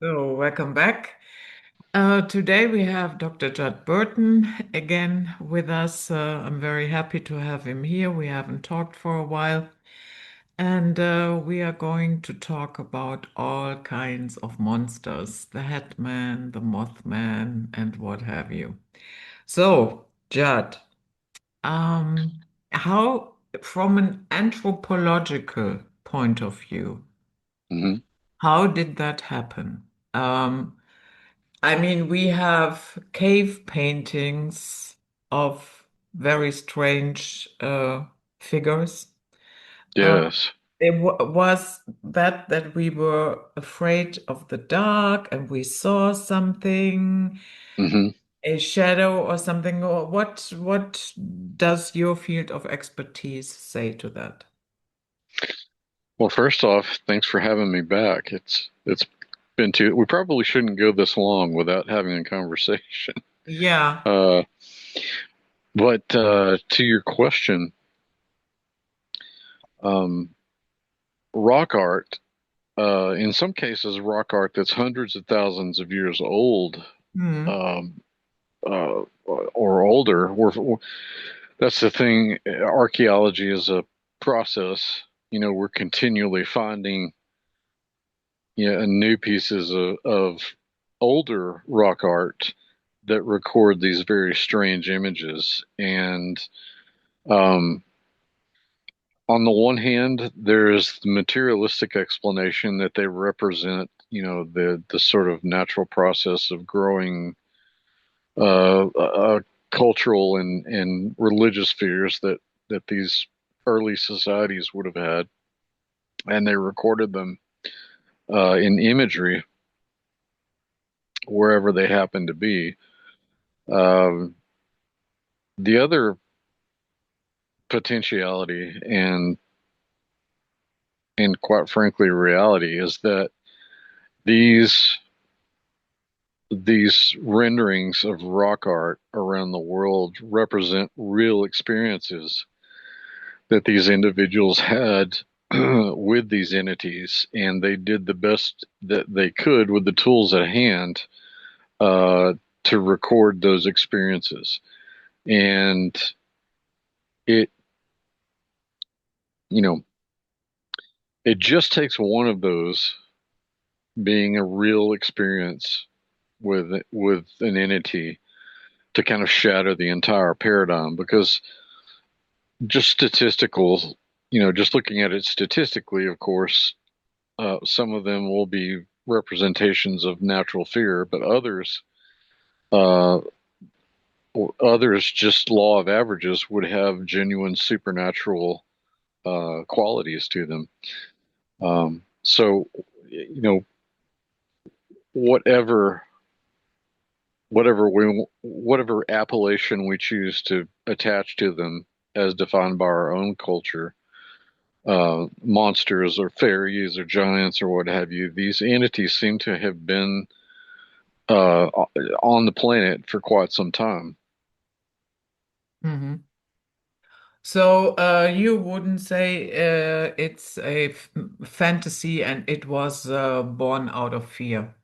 So, welcome back. Today we have Dr. Judd Burton again with us. I'm very happy to have him here. We haven't talked for a while, and we are going to talk about all kinds of monsters, the Headman, the Mothman, and what have you. So, Judd, how, from an anthropological point of view, Hmm. how did that happen? Um, I mean, we have cave paintings of very strange figures. Uh, Yes. was that we were afraid of the dark and we saw something, Hmm. a shadow or something? Or what does your field of expertise say to that? Well, first off, thanks for having me back. It's been too. We probably shouldn't go this long without having a conversation. Yeah. Uh, but to your question, um, rock art. In some cases, rock art that's hundreds of thousands of years old, Hmm. um, or older. That's the thing. Archaeology is a process. We're continually finding new pieces of older rock art that record these very strange images. And um, on the one hand, there's the materialistic explanation that they represent, the sort of natural process of growing cultural and religious fears that these early societies would have had, and they recorded them in imagery wherever they happen to be. Um, the other potentiality and quite frankly reality is that these these renderings of rock art around the world represent real experiences that these individuals had with these entities, and they did the best that they could with the tools at hand uh, to record those experiences. And it, you know, it just takes one of those being a real experience with an entity to kind of shatter the entire paradigm, because just statistical, just looking at it statistically, of course, some of them will be representations of natural fear, but uh, others, just law of averages, would have genuine supernatural qualities to them. So, whatever whatever appellation we choose to attach to them as defined by our own culture, monsters or fairies or giants or what have you, these entities seem to have been uh, on the planet for quite some time. Hmm. So you wouldn't say it's a fantasy and it was born out of fear.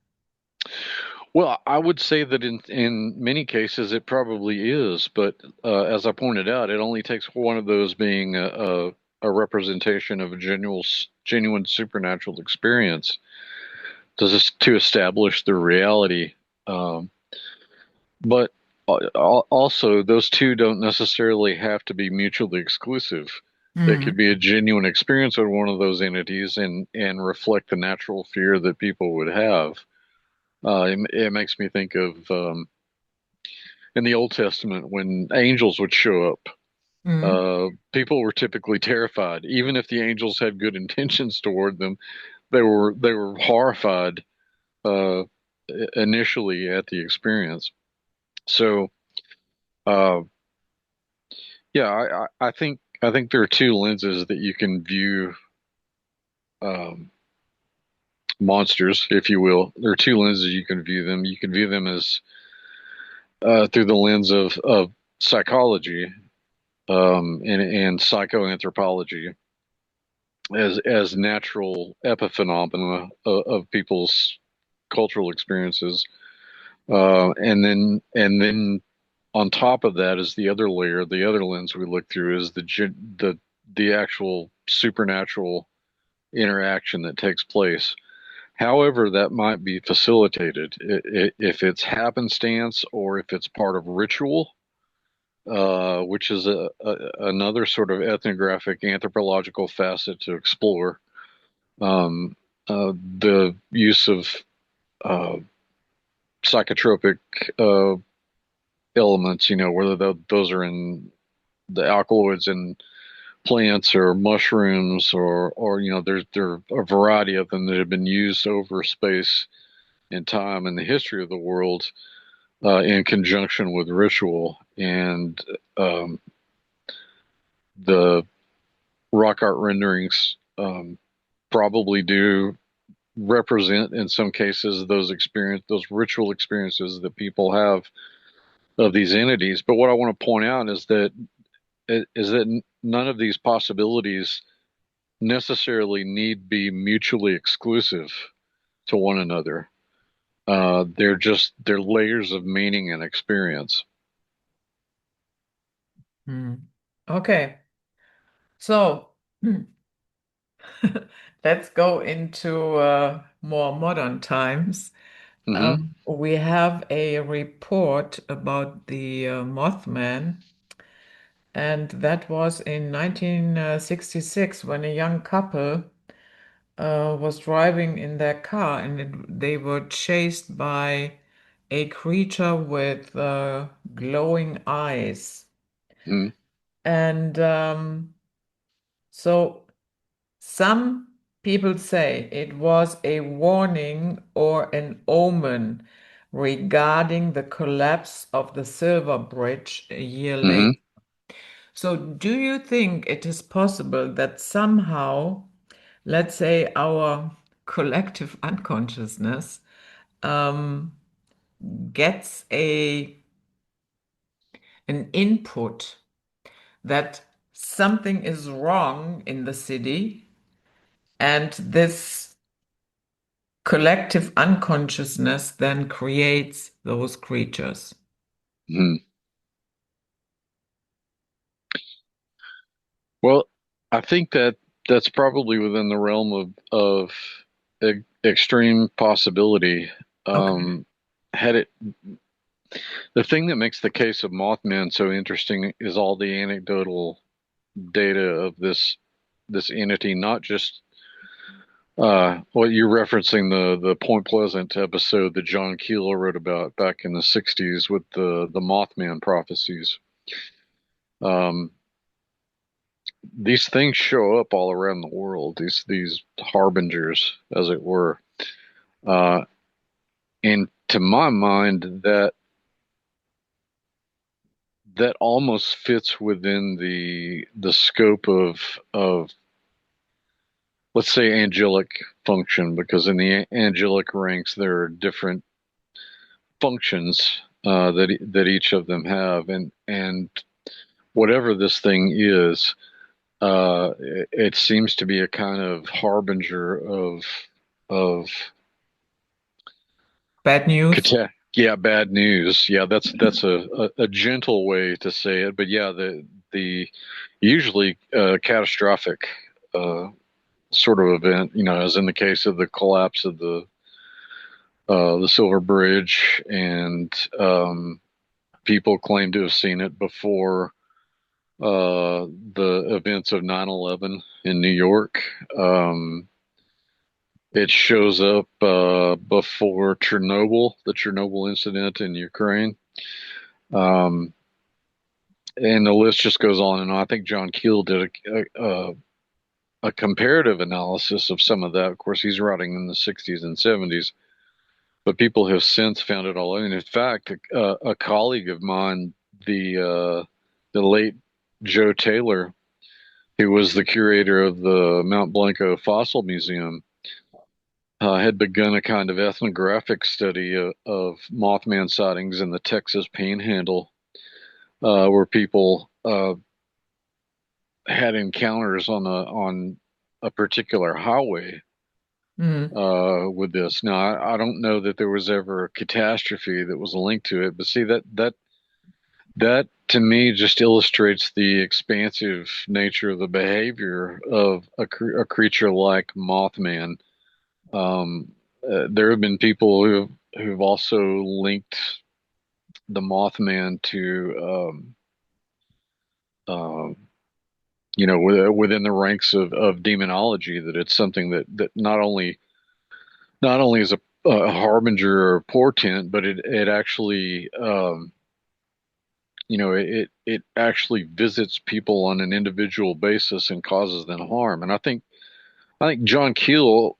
Well, I would say that in many cases it probably is, but as I pointed out, it only takes one of those being a representation of a genuine supernatural experience to establish the reality. Um, but also, those two don't necessarily have to be mutually exclusive. It could Hmm. be a genuine experience with one of those entities and reflect the natural fear that people would have. It makes me think of in the Old Testament when angels would show up. Hmm. People were typically terrified, even if the angels had good intentions toward them. They were horrified uh, initially at the experience. So uh, yeah, I think there are two lenses that you can view um, monsters, if you will. There are two lenses you can view them. You can view them as through the lens of psychology and psychoanthropology as natural epiphenomena of people's cultural experiences, and then on top of that is the other layer, the other lens we look through is the actual supernatural interaction that takes place. However, that might be facilitated if it's happenstance or if it's part of ritual, which is another sort of ethnographic anthropological facet to explore. Um, the use of uh, psychotropic uh, elements, whether those are in the alkaloids in plants or mushrooms or there are a variety of them that have been used over space and time in the history of the world in conjunction with ritual. And the rock art renderings probably do represent, in some cases, those ritual experiences that people have of these entities. But what I want to point out is that none of these possibilities necessarily need be mutually exclusive to one another. They're layers of meaning and experience. Hmm. Okay, so let's go into more modern times. Hmm. We have a report about the Mothman, and that was in 1966 when a young couple was driving in their car and they were chased by a creature with glowing eyes. Hmm. And so some people say it was a warning or an omen regarding the collapse of the Silver Bridge a year later. Hmm. So, do you think it is possible that somehow, let's say, our collective unconsciousness um, gets an input that something is wrong in the city, and this collective unconsciousness then creates those creatures? Hmm. Well, I think that that's probably within the realm of extreme possibility. Okay. Um, had it The thing that makes the case of Mothman so interesting is all the anecdotal data of this entity, not just what you're referencing, the Point Pleasant episode that John Keel wrote about back in the '60s with the Mothman prophecies. Um, these things show up all around the world. These harbingers, as it were, uh, and to my mind, that almost fits within the scope of let's say angelic function, because in the angelic ranks there are different functions that each of them have, and whatever this thing is, it seems to be a kind of harbinger of Bad news? yeah, bad news. Yeah, that's a gentle way to say it, but yeah, the usually catastrophic uh, sort of event, as in the case of the collapse of the Silver Bridge, and people claim to have seen it before the events of 9/11 in New York. It shows up before the Chernobyl incident in Ukraine. Um, and the list just goes on and on. I think John Keel did a comparative analysis of some of that. Of course, he's writing in the 60s and 70s, but people have since found it all. And in fact, a colleague of mine, the late Joe Taylor, who was the curator of the Mount Blanco Fossil Museum, had begun a kind of ethnographic study of Mothman sightings in the Texas Panhandle, where people had encounters on a particular highway Mm. with this. Now, I don't know that there was ever a catastrophe that was linked to it, but see that to me just illustrates the expansive nature of the behavior of a creature like Mothman. There have been people who've also linked the Mothman to um, within the ranks of demonology, that it's something that not only is a harbinger or a portent, but it actually it actually visits people on an individual basis and causes them harm. And I think John Keel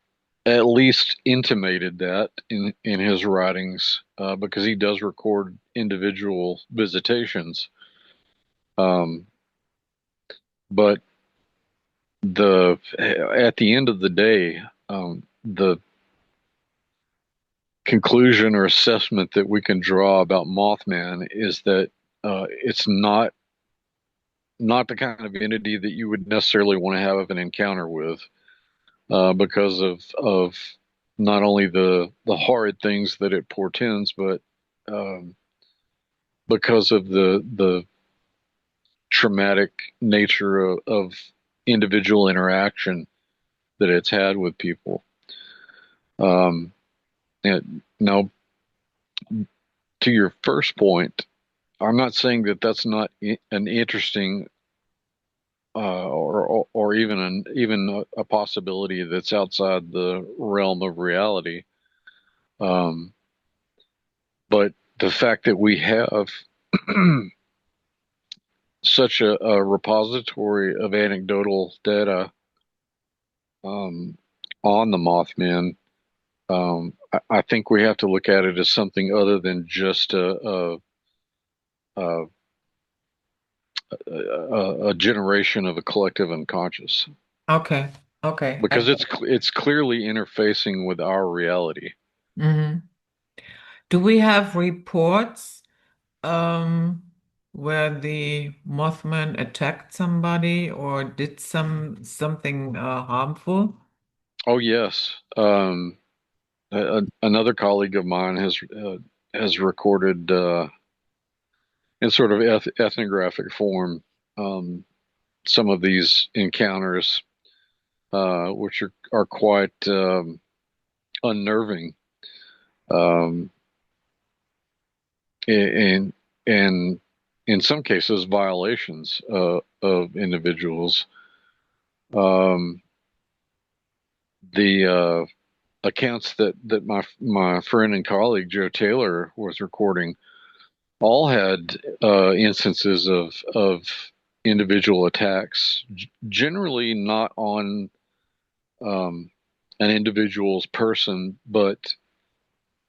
at least intimated that in his writings, because he does record individual visitations. Um, but the at the end of the day, the conclusion or assessment that we can draw about Mothman is that it's not the kind of entity that you would necessarily want to have an encounter with, because of not only the horrid things that it portends, but um, because of the traumatic nature of individual interaction that it's had with people. Um, Now, to your first point, I'm not saying that that's not an interesting, or even a possibility that's outside the realm of reality. Um, but the fact that we have such a repository of anecdotal data um, on the Mothman, I think we have to look at it as something other than just a, a generation of a collective unconscious, Okay. Okay. I because get it's clearly interfacing with our reality. it. Do we have reports um, where the Mothman attacked somebody or did something harmful? Oh yes, another colleague of mine has recorded, in sort of ethnographic form, um, some of these encounters, which are quite unnerving, um, and and in some cases violations of individuals. Um, the accounts that my friend and colleague Joe Taylor was recording all had instances of individual attacks, generally not on um, an individual's person, but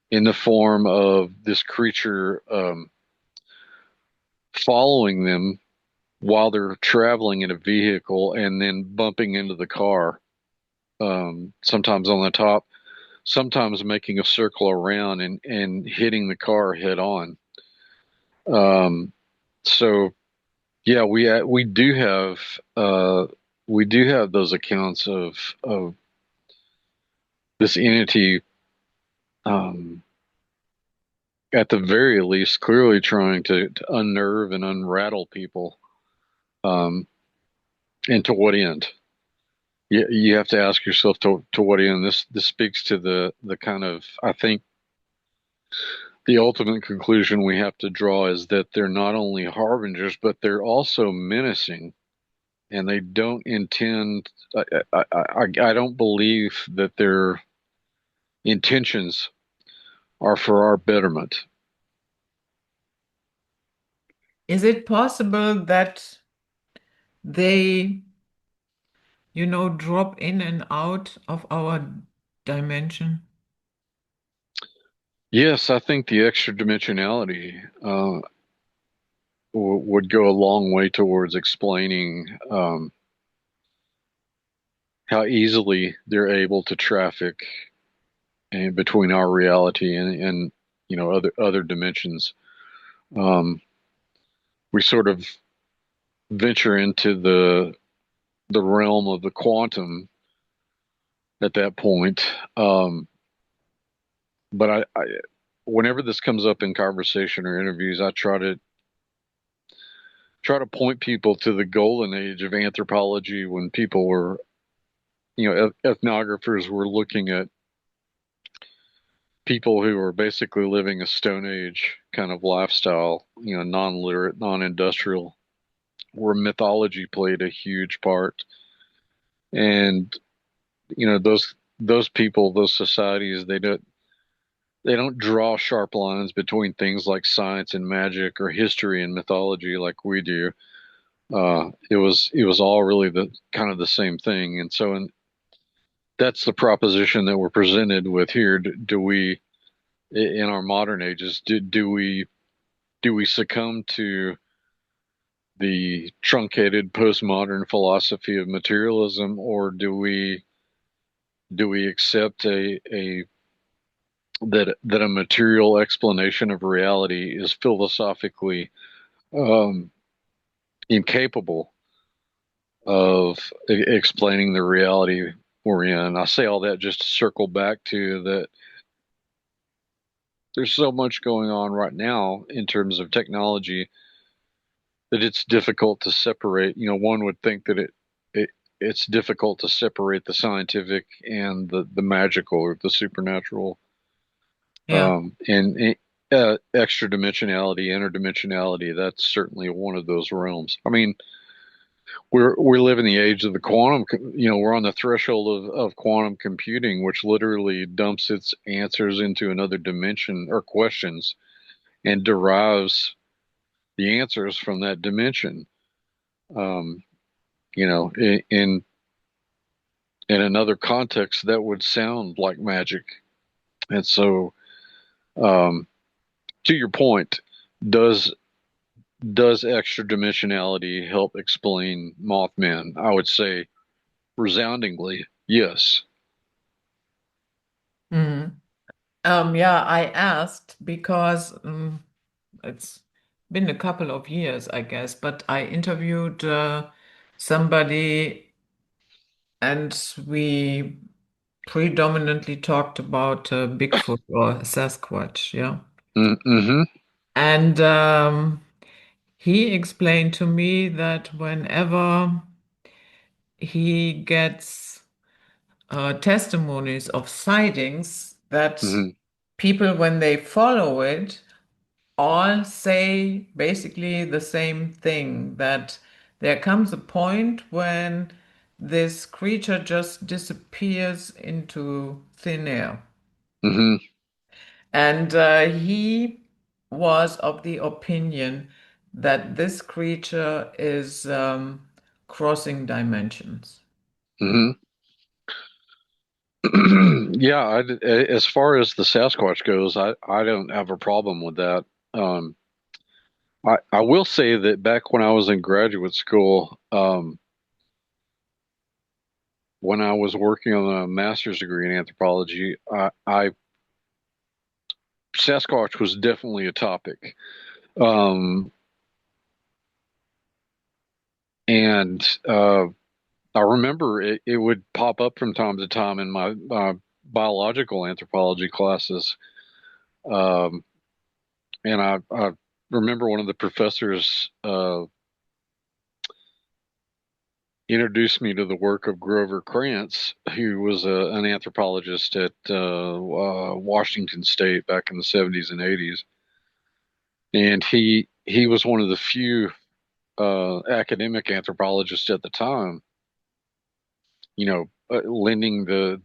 in the form of this creature following them while they're traveling in a vehicle and then bumping into the car, sometimes on the top, sometimes making a circle around and hitting the car head on. Um, so yeah, uh, we do have those accounts of this entity, um, at the very least, clearly trying to unnerve and unrattle people. Um, and to what end? You have to ask yourself, to what end. This speaks to the kind of, I think, the ultimate conclusion we have to draw is that they're not only harbingers, but they're also menacing, and they don't intend. I don't believe that their intentions are for our betterment. Is it possible that they, drop in and out of our dimension? Yes, I think the extra dimensionality would go a long way towards explaining how easily they're able to traffic in between our reality and other dimensions. Um, we sort of venture into the realm of the quantum, at that point. But whenever this comes up in conversation or interviews, I try to point people to the golden age of anthropology when people were, ethnographers were looking at people who were basically living a Stone Age kind of lifestyle, non-literate, non-industrial, where mythology played a huge part. And those people, those societies, they don't draw sharp lines between things like science and magic or history and mythology like we do. It was all really the kind of the same thing, and so that's the proposition that we're presented with here. Do we, in our modern ages, do we succumb to the truncated postmodern philosophy of materialism, or do we accept a that a material explanation of reality is philosophically um, incapable of explaining the reality we're in? I say all that just to circle back to that there's so much going on right now in terms of technology that it's difficult to separate. One would think that it's difficult to separate the scientific and the magical or the supernatural, Yeah. and extra dimensionality, interdimensionality. That's certainly one of those realms. I mean, we live in the age of the quantum. We're on the threshold of quantum computing, which literally dumps its answers into another dimension or questions and derives the answers from that dimension. Um, in another context, that would sound like magic. And so, um, to your point, does does extra dimensionality help explain Mothman? I would say resoundingly yes. Mhm. Yeah, I asked because it's been a couple of years, I guess, but I interviewed somebody and we predominantly talked about Bigfoot or Sasquatch, yeah. Mm-hmm. And he explained to me that whenever he gets testimonies of sightings, that Mm-hmm. people, when they follow it, all say basically the same thing, that there comes a point when this creature just disappears into thin air. Mm-hmm. And he was of the opinion that this creature is crossing dimensions. Mm-hmm. Yeah, as far as the Sasquatch goes, I don't have a problem with that. Um, I will say that back when I was in graduate school, when I was working on a master's degree in anthropology, Sasquatch was definitely a topic. Um, and I remember it would pop up from time to time in my biological anthropology classes. Um, and I remember one of the professors introduced me to the work of Grover Krantz, who was an anthropologist at Washington State back in the 70s and 80s. And he was one of the few academic anthropologists at the time, lending the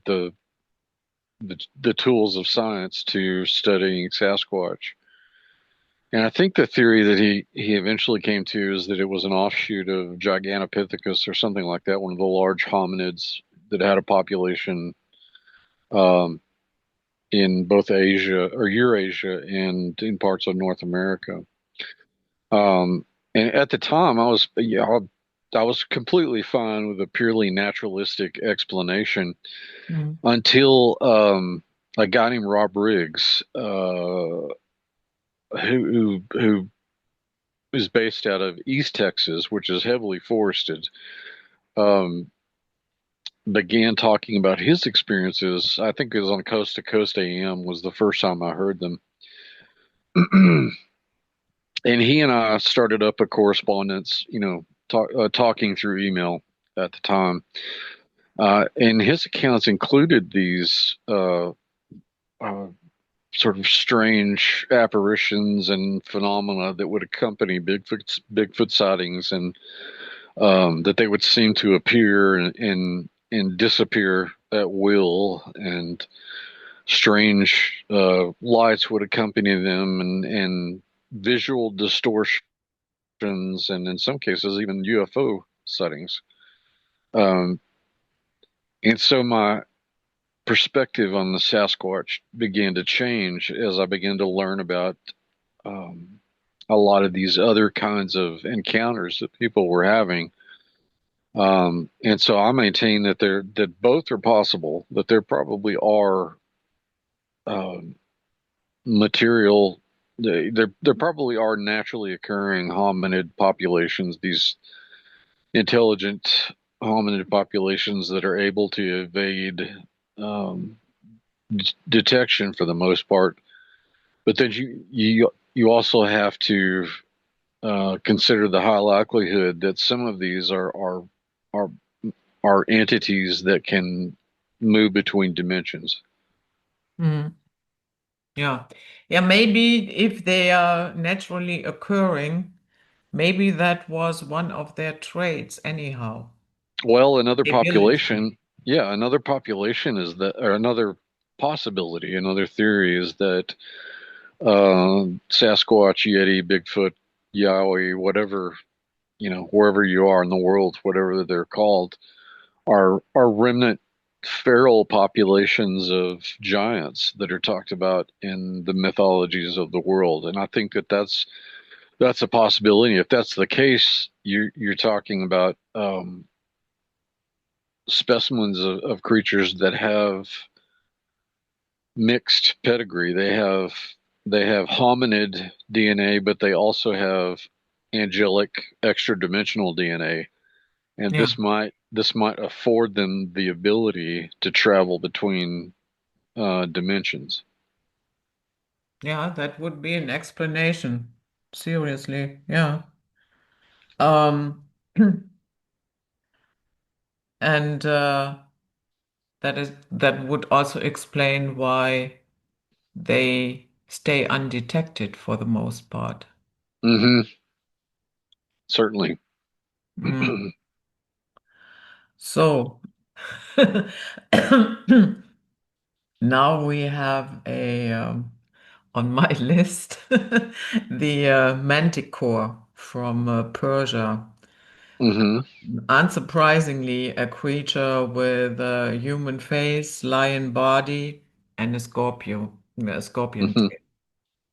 tools of science to studying Sasquatch. And I think the theory that he eventually came to is that it was an offshoot of Gigantopithecus or something like that, one of the large hominids that had a population um, in both Asia or Eurasia and in parts of North America. Um, and at the time, I was completely fine with a purely naturalistic explanation Mm. until a guy named Rob Riggs, who is based out of East Texas, which is heavily forested. Um, began talking about his experiences. I think it was on Coast to Coast AM was the first time I heard them. And he and I started up a correspondence, talking through email at the time. And his accounts included these uh, sort of strange apparitions and phenomena that would accompany Bigfoot sightings, and that they would seem to appear and disappear at will, and strange lights would accompany them, and visual distortions, and in some cases even UFO sightings. Um, and so my perspective on the Sasquatch began to change as I began to learn about um, a lot of these other kinds of encounters that people were having. And so I maintain that both are possible, that there probably are um, material, there probably are naturally occurring hominid populations, these intelligent hominid populations that are able to evade um, detection for the most part. But then you also have to consider the high likelihood that some of these are are entities that can move between dimensions. Mm, yeah. Yeah, maybe if they are naturally occurring, maybe that was one of their traits anyhow. Well, another Ability. population, yeah, another population is that, or another possibility, another theory is that Sasquatch, Yeti, Bigfoot, Yowie, whatever, wherever you are in the world, whatever they're called, are remnant feral populations of giants that are talked about in the mythologies of the world. And I think that that's a possibility. If that's the case, you're talking about specimens of creatures that have mixed pedigree. They have hominid DNA, but they also have angelic extra dimensional DNA, and Yeah. this might afford them the ability to travel between dimensions. Yeah, that would be an explanation. Seriously. Yeah. Um, and that would also explain why they stay undetected for the most part. Hmm. Certainly. Mm. So now we have a on my list the Manticore from Persia. Hmm. Unsurprisingly, a creature with a human face, lion body, and a scorpion Hmm. tail.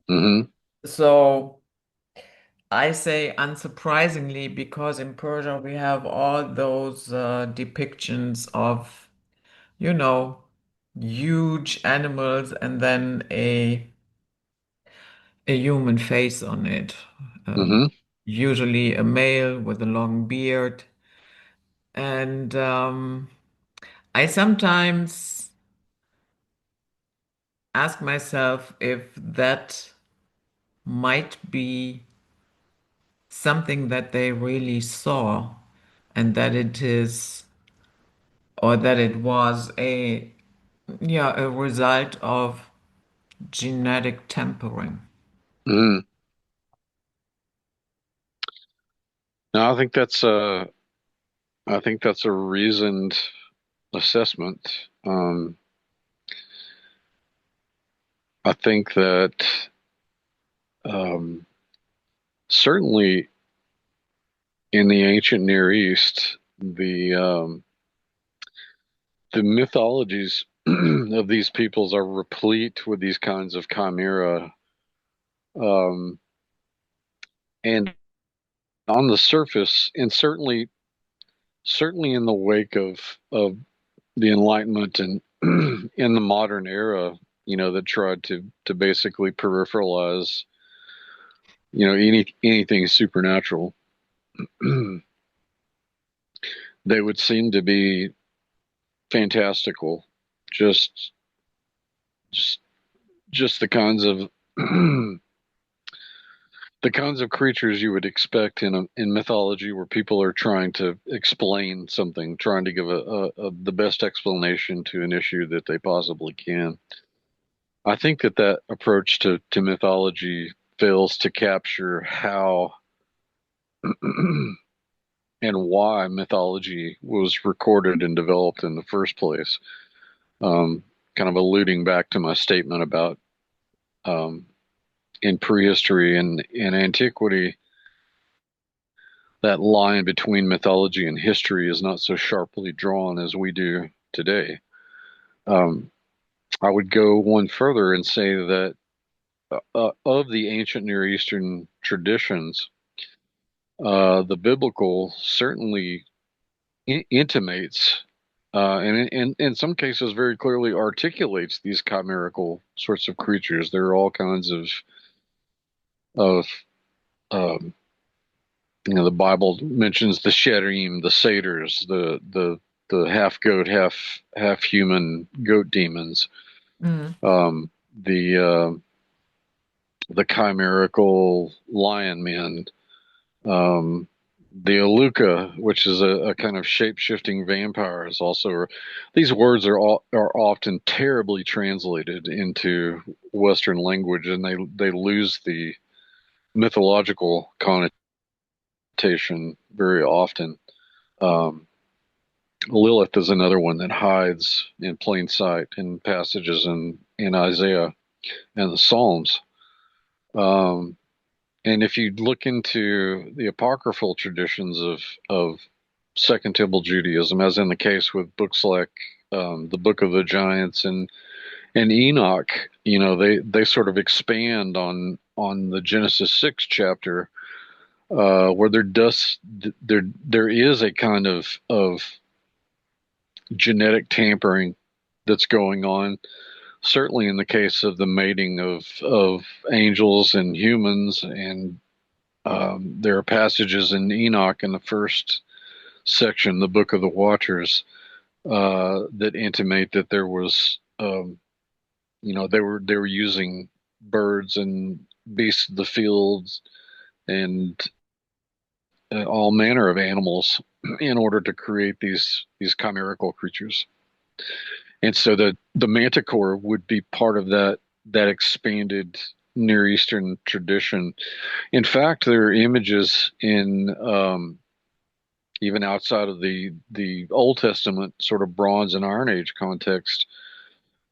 Hmm. So I say unsurprisingly because in Persia we have all those depictions of, you know, huge animals and then a human face on it. Um, Hmm. Usually a male with a long beard. And I sometimes ask myself if that might be something that they really saw and that it is, or that it was a result of genetic tampering. Hmm. Now, I think that's a reasoned assessment. I think that um, certainly in the ancient Near East, the mythologies of these peoples are replete with these kinds of chimera, um, and on the surface, and certainly in the wake of the Enlightenment and in the modern era, that tried to basically peripheralize, anything supernatural. They would seem to be fantastical. Just just just the kinds of the kinds of creatures you would expect in mythology, where people are trying to explain something, trying to give the best explanation to an issue that they possibly can. I think that approach to mythology fails to capture how and why mythology was recorded and developed in the first place. Kind of alluding back to my statement about um, in prehistory and in antiquity, that line between mythology and history is not so sharply drawn as we do today. Um, I would go one further and say that of the ancient Near Eastern traditions, the biblical certainly intimates, and in some cases very clearly articulates these chimerical sorts of creatures. There are all kinds of um, the Bible mentions the Sherim, the satyrs, the half goat, half human goat demons, Mm. um, the chimerical lion men, um, the Aluka, which is a kind of shape shifting vampire, is also. These words are often terribly translated into Western language, and they lose the mythological connotation very often. Um, Lilith is another one that hides in plain sight in passages in Isaiah and the Psalms. Um, and if you look into the apocryphal traditions of Second Temple Judaism, as in the case with books like the Book of the Giants and Enoch, they sort of expand on the Genesis 6 chapter, where there is a kind of genetic tampering that's going on. Certainly, in the case of the mating of angels and humans, and there are passages in Enoch in the first section, the Book of the Watchers, that intimate that there was, they were using birds and beasts of the fields and all manner of animals in order to create these chimerical creatures. And so the Manticore would be part of that expanded Near Eastern tradition. In fact, there are images in even outside of the Old Testament sort of Bronze and Iron Age context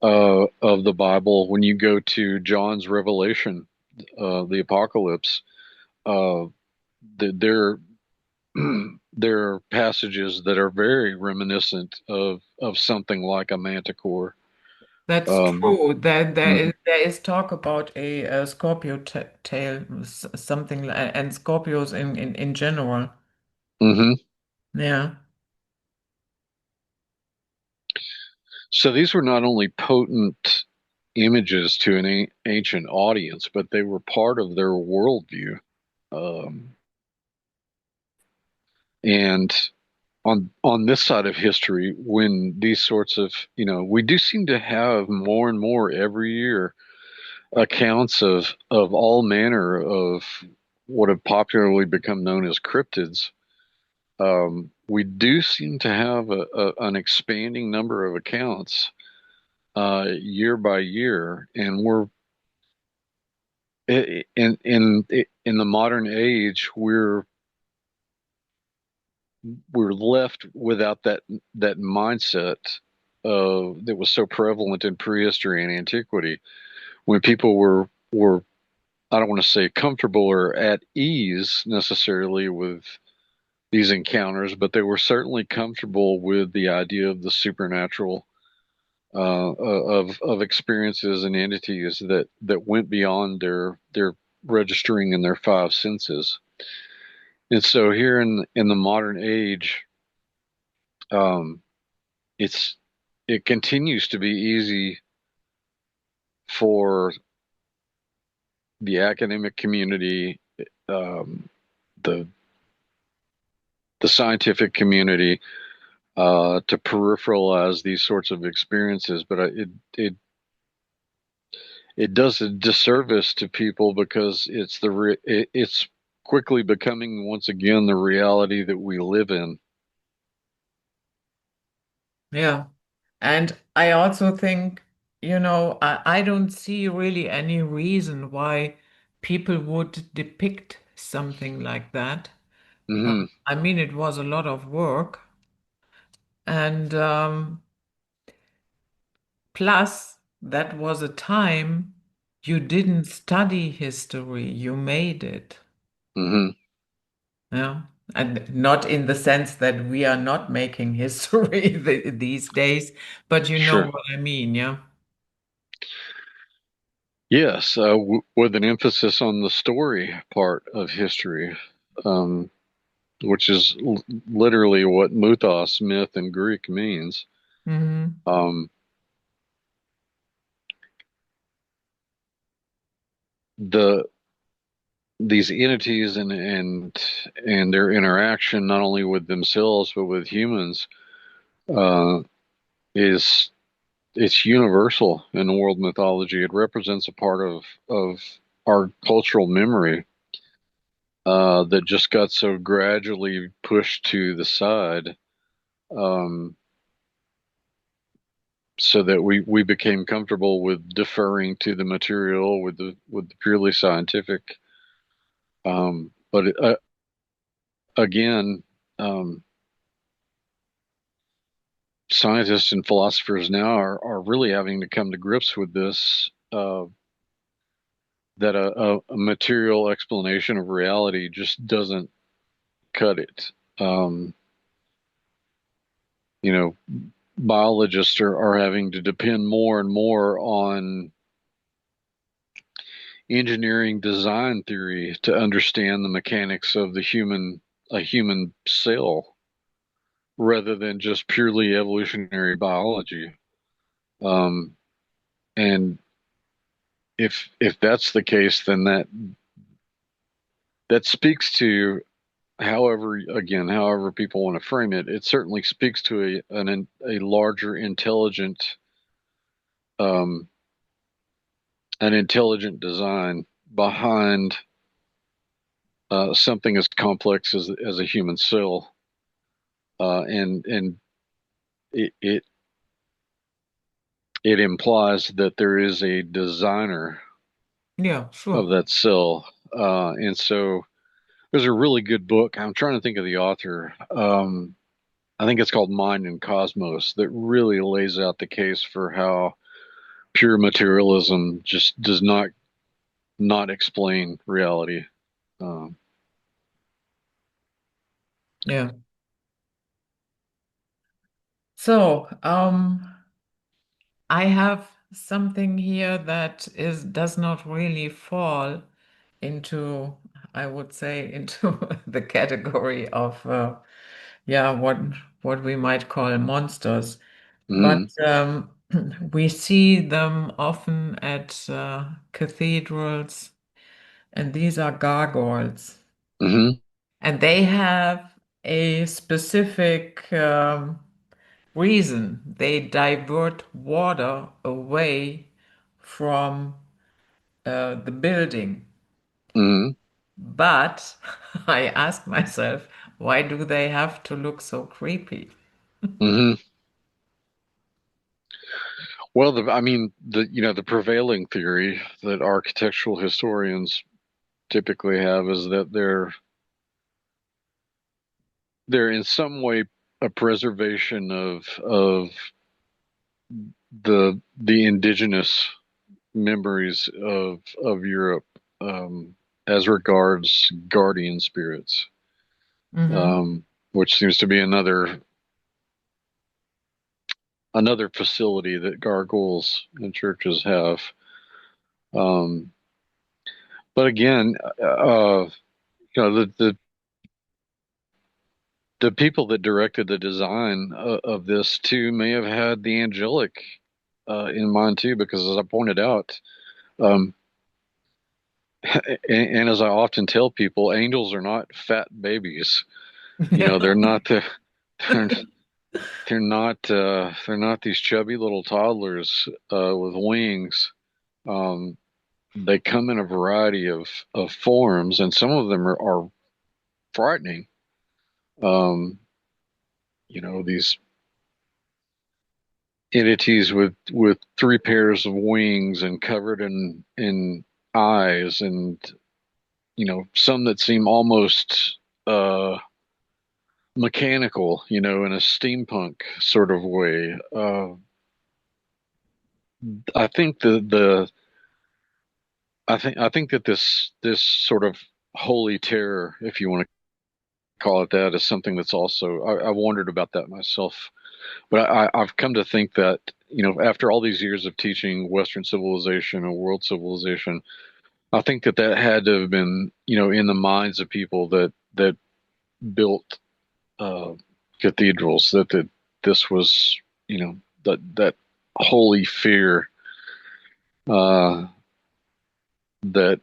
of the Bible. When you go to John's Revelation, the Apocalypse, uh, there there are passages that are very reminiscent of something like a manticore. That's Um, true. There mhm, is talk about a Scorpio t tail, something like, and Scorpios in general. mhm. Yeah, So these were not only potent images to an ancient audience, but they were part of their worldview. Um, and on this side of history, when these sorts of, we do seem to have more and more every year accounts of all manner of what have popularly become known as cryptids. We do seem to have an expanding number of accounts year by year, and in the modern age, we're left without that mindset that was so prevalent in prehistory and antiquity, when people were, I don't want to say comfortable or at ease necessarily with these encounters, but they were certainly comfortable with the idea of the supernatural, of experiences and entities that went beyond their registering in their five senses. And so here in the modern age, um, it's it continues to be easy for the academic community, um, the the scientific community, to peripheralize these sorts of experiences, but it does a disservice to people because it's quickly becoming once again the reality that we live in. Yeah. And I also think, I don't see really any reason why people would depict something like that. Hmm. I mean, it was a lot of work. And plus, that was a time you didn't study history, you made it. Hmm. Yeah. And not in the sense that we are not making history these days, but you know Sure. what I mean, yeah? Yes, with an emphasis on the story part of history, um, which is literally what mythos, myth in Greek means. Hmm. Um, the these entities and their interaction, not only with themselves but with humans, uh, is it's universal in the world mythology. It represents a part of our cultural memory that just got so gradually pushed to the side, um, so that we became comfortable with deferring to the material with the purely scientific. But again, um, scientists and philosophers now are really having to come to grips with this. That a material explanation of reality just doesn't cut it. Um, you know, biologists are having to depend more and more on engineering design theory to understand the mechanics of a human cell rather than just purely evolutionary biology. Um, and if that's the case, then that speaks to, however people want to frame it, it certainly speaks to a larger um, an intelligent design behind something as complex as a human cell, and it, it it implies that there is a designer Yeah, of sure. that cell, and so there's a really good book. I'm trying to think of the author. I think it's called Mind and Cosmos, that really lays out the case for how pure materialism just does not explain reality. Um, Yeah. So, I have something here that is does not really fall into, I would say, into the category of yeah, what we might call monsters. But mm, we see them often at cathedrals, and these are gargoyles. hmm And they have a specific reason. They divert water away from the building. hmm But I ask myself, why do they have to look so creepy? hmm Well, I mean, the prevailing theory that architectural historians typically have is that they're in some way a preservation of the indigenous memories of Europe, as regards guardian spirits, Hmm. which seems to be another facility that gargoyles and churches have. Um, but again, the people that directed the design of this too may have had the angelic in mind too, because as I pointed out, um, and as I often tell people, angels are not fat babies. You know, they're Yeah. not the they're not these chubby little toddlers with wings. Um, they come in a variety of forms, and some of them are frightening. Um, these entities with three pairs of wings and covered in eyes, and some that seem almost mechanical, in a steampunk sort of way. I think the I think that this sort of holy terror, if you want to call it that, is something that's also I wondered about that myself. But I've come to think that after all these years of teaching Western civilization and world civilization, I think that that had to have been in the minds of people that built uh, cathedrals, that this was that holy fear uh, that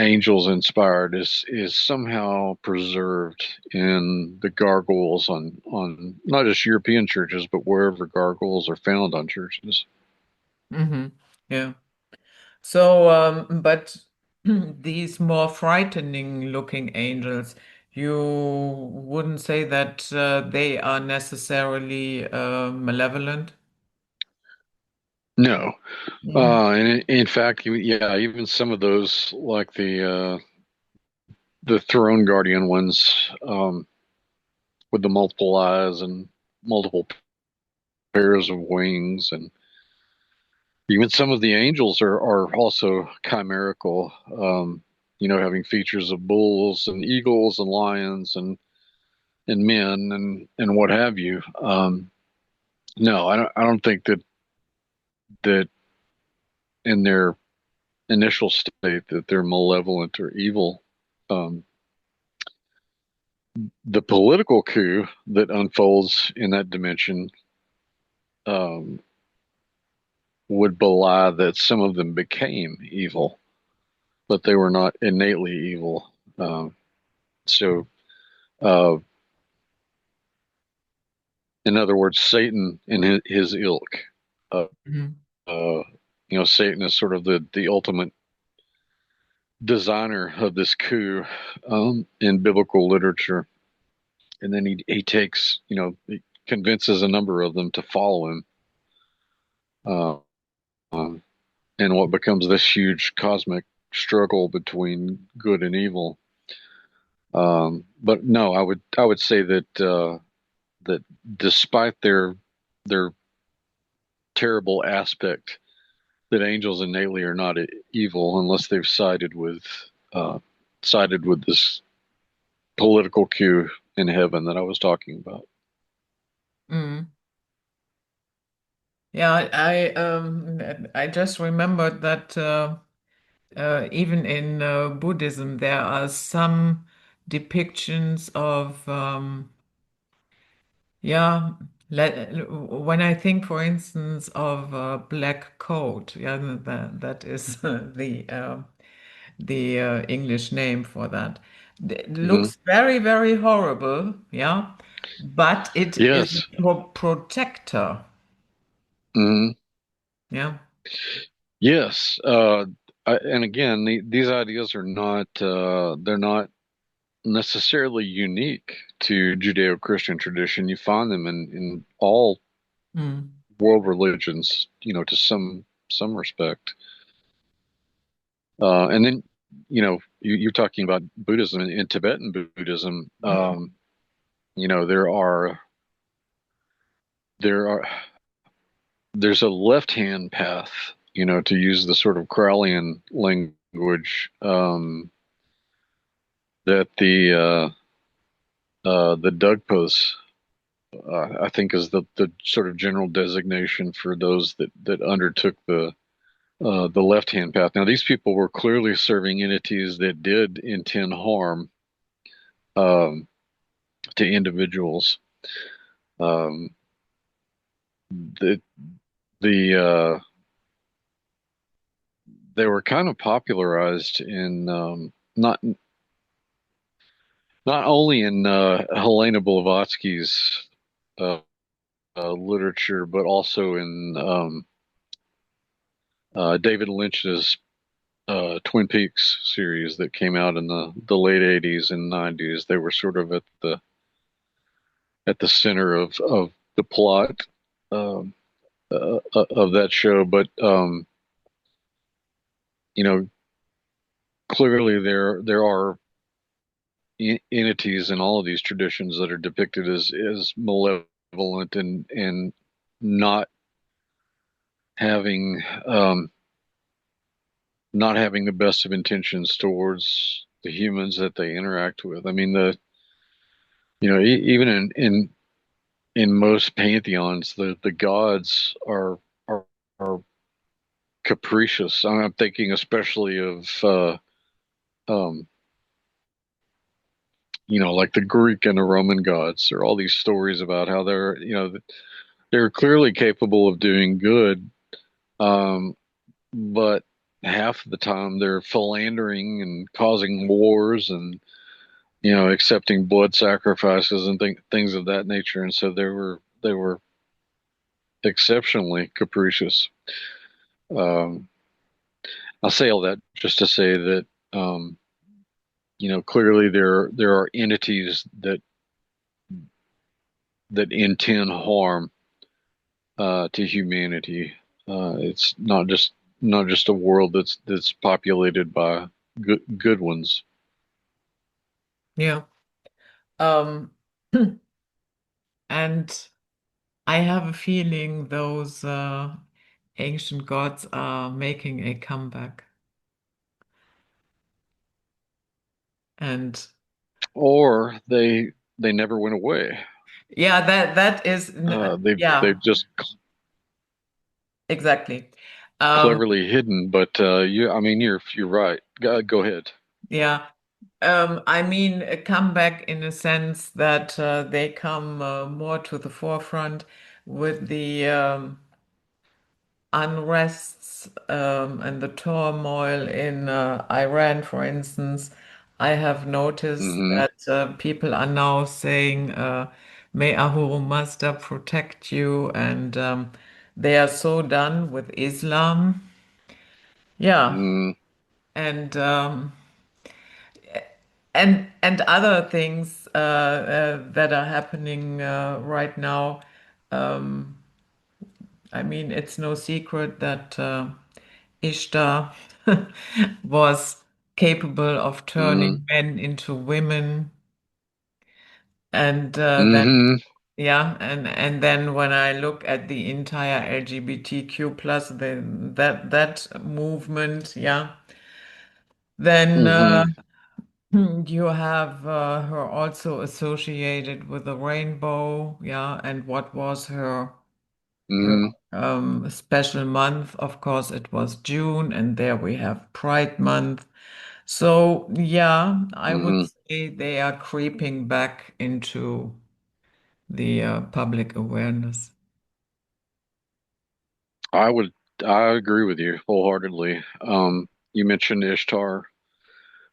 angels inspired is somehow preserved in the gargoyles on not just European churches, but wherever gargoyles are found on churches. Hmm. Yeah. So, but these more frightening looking angels, you wouldn't say that they are necessarily malevolent? No, Mm. and in fact, yeah, even some of those like the throne guardian ones, with the multiple eyes and multiple pairs of wings, and even some of the angels are also chimerical, having features of bulls and eagles and lions and men and what have you. No, I don't think that in their initial state that they're malevolent or evil. Um, the political coup that unfolds in that dimension um, would belie that some of them became evil, but they were not innately evil. So, uh, in other words, Satan and his ilk. Uh, Mhm. uh, Satan is sort of the ultimate designer of this coup in biblical literature, and then he takes he convinces a number of them to follow him, uh, um, in what becomes this huge cosmic struggle between good and evil. But no, I would say that despite their terrible aspect, that angels innately are not evil unless they've uh, sided with this political coup in heaven that I was talking about. Mm. Yeah, I just remembered that even in Buddhism there are some depictions of yeah, when I think, for instance, of black coat, yeah, that is the English name for that. It Hmm. looks very, very horrible, yeah, but it is Yes. a protector, Hmm. yeah. Yes. And again, these ideas are not they're not necessarily unique to Judeo-Christian tradition. You find them in all Mm. world religions, to some respect. And then, you're talking about Buddhism in Tibetan Buddhism. Mm. There are there's a left-hand path, to use the sort of Crowleyan language, that the Dugpas, I think, is the sort of general designation for those that undertook the left-hand path. Now, these people were clearly serving entities that did intend harm, um, to individuals. Um, the the They were kind of popularized in, not only in Helena Blavatsky's literature, but also in David Lynch's Twin Peaks series that came out in the late '80s and '90s. They were sort of at the center of the plot um, of that show. But you know, clearly there are entities in all of these traditions that are depicted as malevolent and not having not having the best of intentions towards the humans that they interact with. I mean, even in most pantheons, the gods are capricious. I'm thinking especially of um, like the Greek and the Roman gods. There are all these stories about how they're clearly capable of doing good, um, but half the time they're philandering and causing wars and accepting blood sacrifices and things of that nature. And so they were exceptionally capricious. Um, I say all that just to say that clearly there are entities that intend harm to humanity. It's not just a world that's populated by good ones. Yeah. Um, and I have a feeling those ancient gods are making a comeback. And Or they never went away. yeah, that is, They've yeah, just exactly. Um, cleverly hidden. But I mean, you're right. Go ahead. yeah. I mean, a comeback in a sense that they come more to the forefront with the unrests and the turmoil in Iran, for instance. I have noticed Hmm. that people are now saying, "May Ahura Mazda protect you," and they are so done with Islam. Yeah, Mm, and and other things that are happening right now. I mean, it's no secret that Ishtar was capable of mm, turning men into women, and then hmm. yeah, and then when I look at the entire LGBTQ plus that movement, yeah, then Hmm. you have her also associated with the rainbow, yeah, and what was her Hmm. special month? Of course, it was June, and there we have Pride Month. So, yeah, I would Hmm. say they are creeping back into the public awareness. I would I agree with you wholeheartedly. You mentioned Ishtar,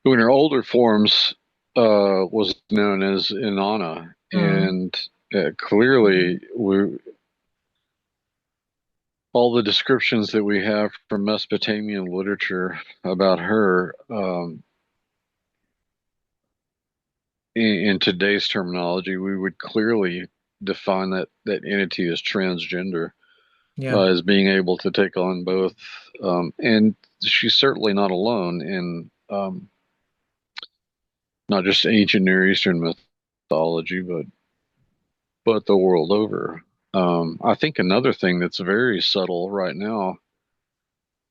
who in her older forms was known as Inanna, Mm, and clearly all the descriptions that we have from Mesopotamian literature about her in today's terminology, we would clearly define that entity as transgender, yeah. as being able to take on both. And she's certainly not alone in not just ancient Near Eastern mythology, but the world over. I think another thing that's very subtle right now,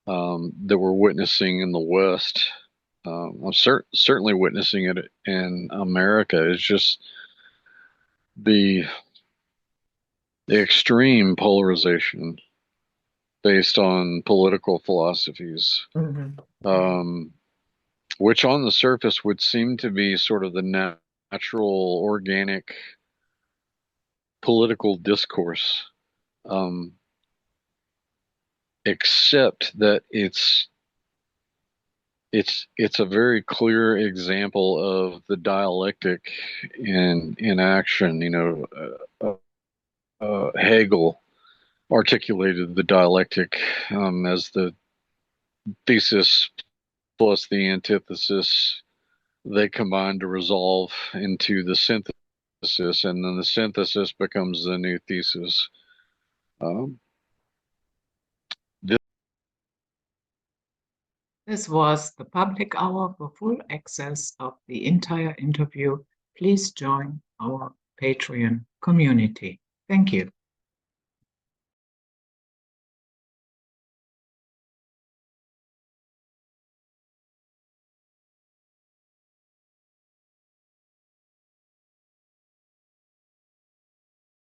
that we're witnessing in the West, I'm certainly witnessing it in America, is just the the extreme polarization based on political philosophies, Mhm. um, which on the surface would seem to be sort of the natural, organic political discourse, um, except that it's a very clear example of the dialectic in action. Hegel articulated the dialectic as the thesis plus the antithesis. They combine to resolve into the synthesis, and then the synthesis becomes the new thesis. Um, This was the public hour. For full access of the entire interview, please join our Patreon community. Thank you.